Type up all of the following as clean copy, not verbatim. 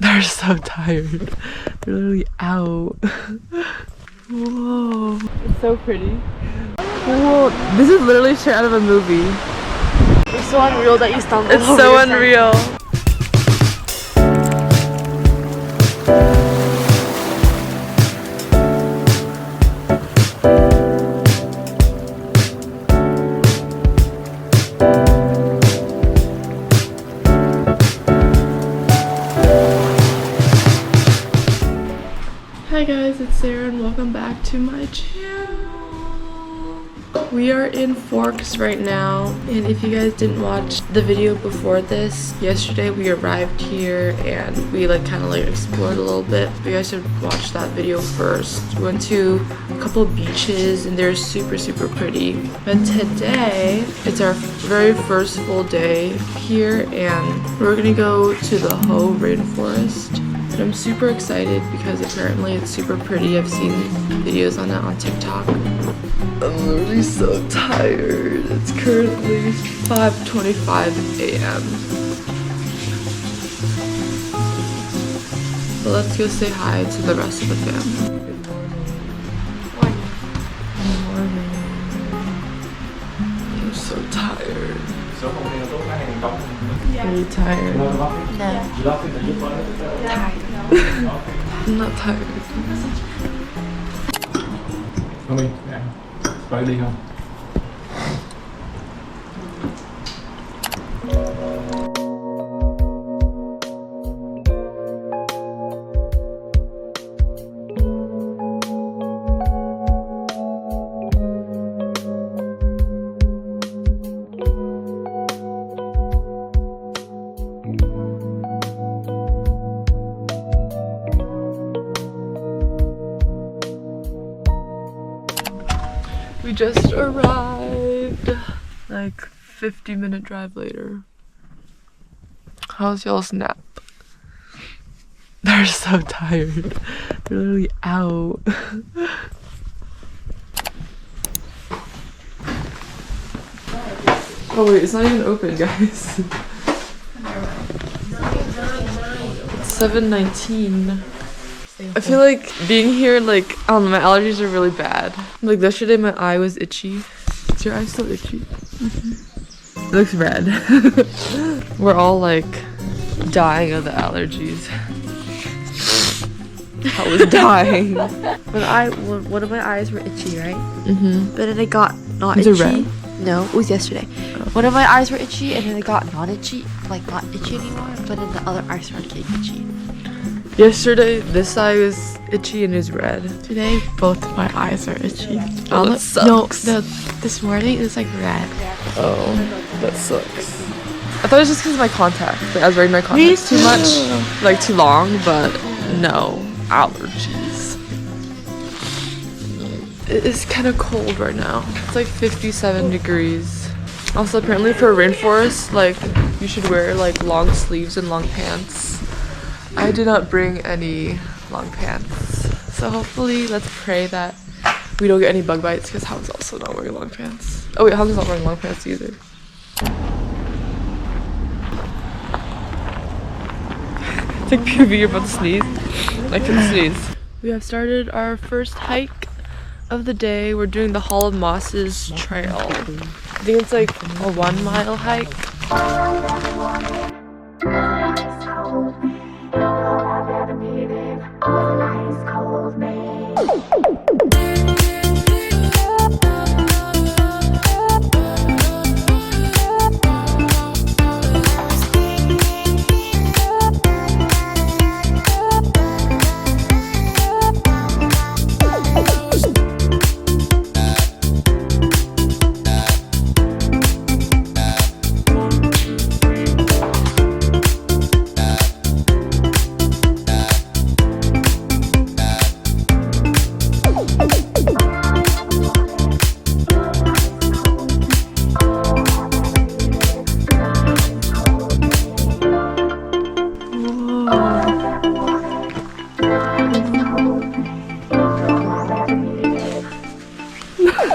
They're so tired. They're literally out. Whoa. It's so pretty. Whoa. This is literally straight out of a movie. It's so unreal that you stumbled It's so unreal. Hi guys, it's Sarah and welcome back to my channel. We are in Forks right now, and if you guys didn't watch the video before this, yesterday we arrived here and we kind of explored a little bit. But you guys should watch that video first. We went to a couple of beaches and they're super pretty. But today it's our very first full day here and we're gonna go to the Hoh Rain Forest. And I'm super excited because apparently it's super pretty. I've seen videos on it on TikTok. I'm literally so tired. It's currently 5:25 a.m. But let's go say hi to the rest of the family. Good morning. Good morning. I'm so tired. Are you tired? No. Tired. I'm not tired. Phải đi không? We just arrived, 50-minute drive later. How's y'all's nap? They're so tired. They're literally out. Oh wait, it's not even open, guys. It's 7:19. I feel like being here, my allergies are really bad. Yesterday my eye was itchy. Is your eye still itchy? Mm-hmm. It looks red. We're all dying of the allergies. I was dying. One of my eyes were itchy, right? Mm-hmm. But then it got not Is itchy. it red? No, it was yesterday. Oh. One of my eyes were itchy and then it got not itchy anymore. But then the other eye started getting itchy. Yesterday, this eye was itchy and is red. Today, both of my eyes are itchy. Oh, that sucks. No, this morning it was red. Oh, that sucks. I thought it was just because of my contacts. I was wearing my contacts too much, too long, but no, allergies. It is kind of cold right now. It's 57 degrees. Also, apparently for a rainforest, you should wear long sleeves and long pants. I did not bring any long pants. So hopefully, let's pray that we don't get any bug bites because Ho's also not wearing long pants. Oh wait, Ho's not wearing long pants either. It's POV, you're about to sneeze. I can sneeze. We have started our first hike of the day. We're doing the Hall of Mosses trail. I think it's a 1 mile hike.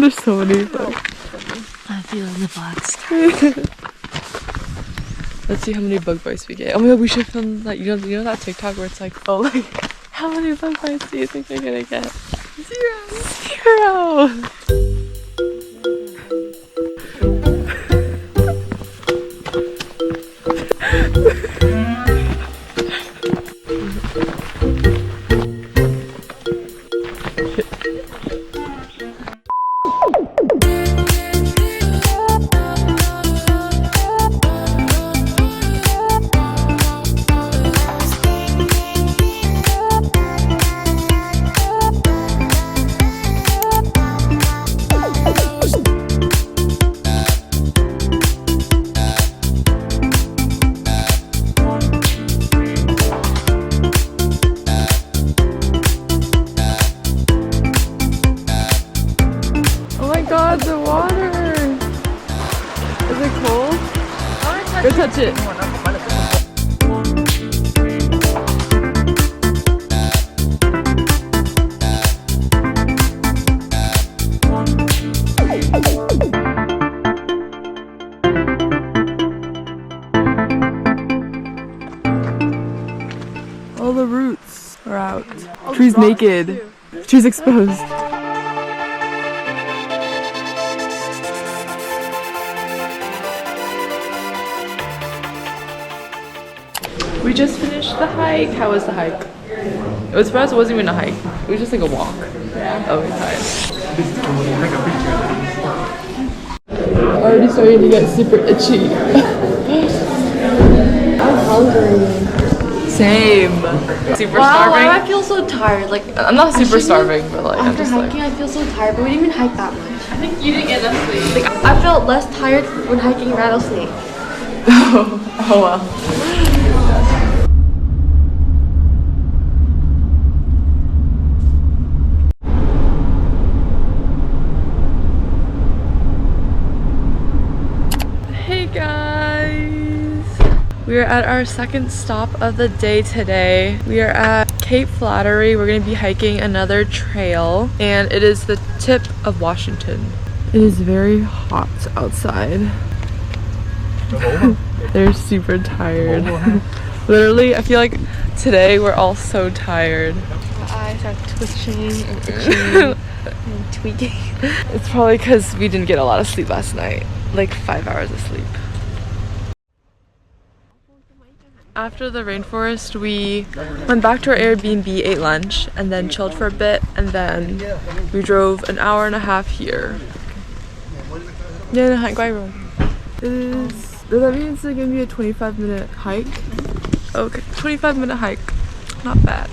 There's so many. I'm feeling the box. Let's see how many bug bites we get. Oh my god, we should film that. You know that TikTok where it's like, oh, like, how many bug bites do you think you're gonna get? 0. God, the water! Is it cold? Go touch it. All the roots are out. Tree's naked. Tree's exposed. We just finished the hike. How was the hike? It was for us, it wasn't even a hike. It was just like a walk. Yeah. Oh, we're tired. Already starting to get super itchy. I'm hungry. Same. Super starving. Why do I feel so tired? Like I'm not super starving, but like I'm after just hiking, like. I feel so tired. But we didn't even hike that much. I think you didn't get enough sleep. Like I felt less tired when hiking Rattlesnake. Oh well. We are at our second stop of the day today. We are at Cape Flattery. We're going to be hiking another trail, and it is the tip of Washington. It is very hot outside. They're super tired. Literally, I feel like today we're all so tired. My eyes are twitching and itching and tweaking. It's probably because we didn't get a lot of sleep last night. Like 5 hours of sleep. After the rainforest, we went back to our Airbnb, ate lunch, and then chilled for a bit, and then we drove an hour and a half here. Yeah, does that mean it's gonna be a 25-minute hike? Okay, 25-minute hike. Not bad.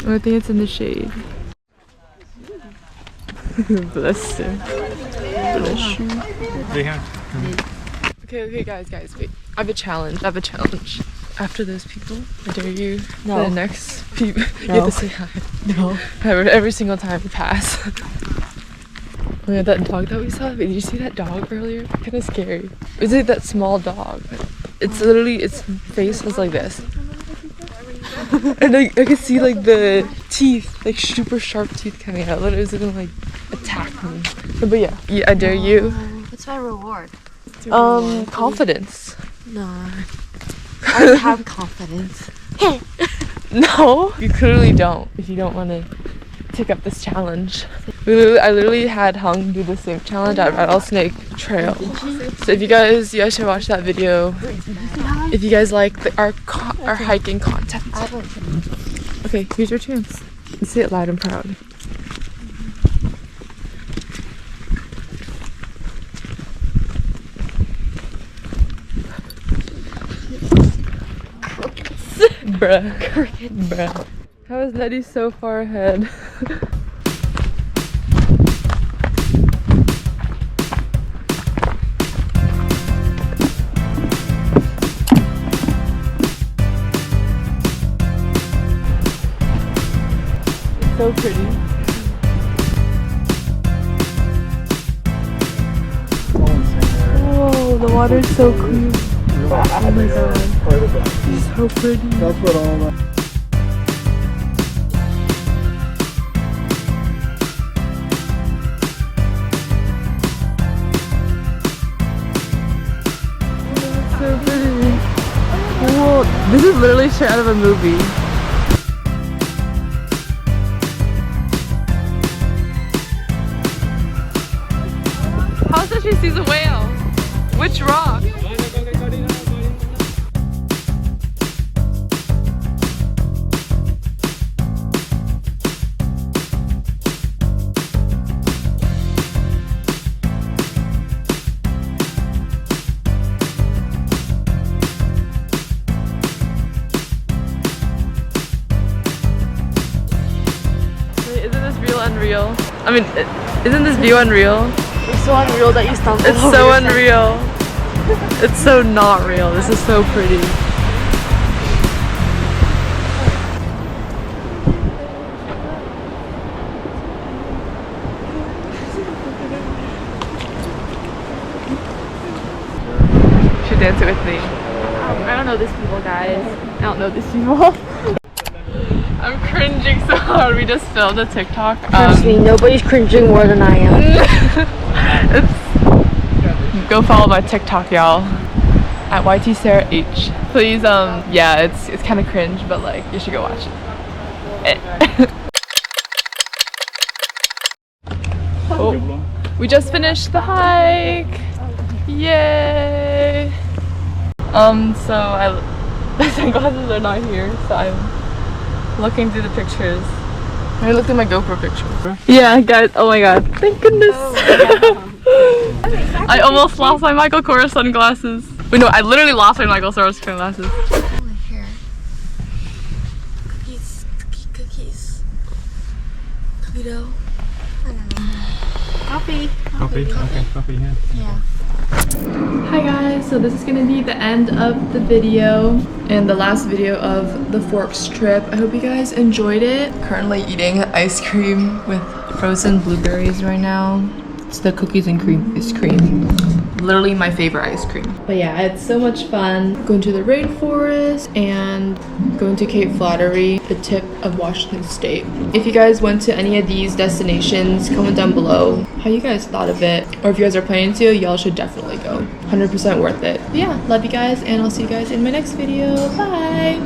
And I think it's in the shade. Bless you. Bless you. Okay, guys, wait. I have a challenge. After those people, I dare you. No. The next people, No. you have to say hi. No. Every single time we pass. Oh yeah, that dog that we saw. Wait, did you see that dog earlier? Kind of scary. It's like that small dog. It's literally, its face was like this. And I could see like the teeth, like super sharp teeth coming out. Literally, it was gonna like attack me. But yeah, I dare you. What's my reward? Confidence. No. I don't have confidence. No, you clearly don't. If you don't want to take up this challenge. I literally had Hung do the same challenge at Rattlesnake Trail. So if you guys should watch that video. If you guys like our hiking content. Okay, here's your chance. Say it loud and proud. Bruh. How is Nettie so far ahead? So pretty. Whoa, the water's so clear. Oh my god. It's so pretty. That's what all that. So pretty. This is literally straight out of a movie. How does she see the whale? Which rock? Unreal. I mean, isn't this view unreal? It's so unreal that you stumbled. It's so unreal. It's so not real. This is so pretty. You should dance it with me. I don't know these people, guys. I don't know these people. I'm cringing so hard. We just filmed a TikTok. Trust me, nobody's cringing more than I am. Go follow my TikTok, y'all. At YT Sarah H. Please, yeah, it's kind of cringe, but like, you should go watch it. Oh, we just finished the hike. Yay! So the sunglasses are not here, so I'm looking through the pictures. I looked at my GoPro pictures. Yeah, guys. Oh my god. Thank goodness. Oh I almost lost my Michael Kors sunglasses. Wait, no, I literally lost my Michael Kors sunglasses. Here. Cookies. Cookies. Cookie dough. I don't know. Coffee. Coffee? Okay, coffee, yeah. Yeah. Hi guys, so this is gonna be the end of the video and the last video of the Forks trip. I hope you guys enjoyed it. Currently eating ice cream with frozen blueberries right now. It's the cookies and cream ice cream. Literally my favorite ice cream. But yeah, I had so much fun going to the rainforest and going to Cape Flattery, the tip of Washington State. If you guys went to any of these destinations, comment down below how you guys thought of it. Or if you guys are planning to, y'all should definitely go. 100% worth it. But yeah, love you guys and I'll see you guys in my next video. Bye!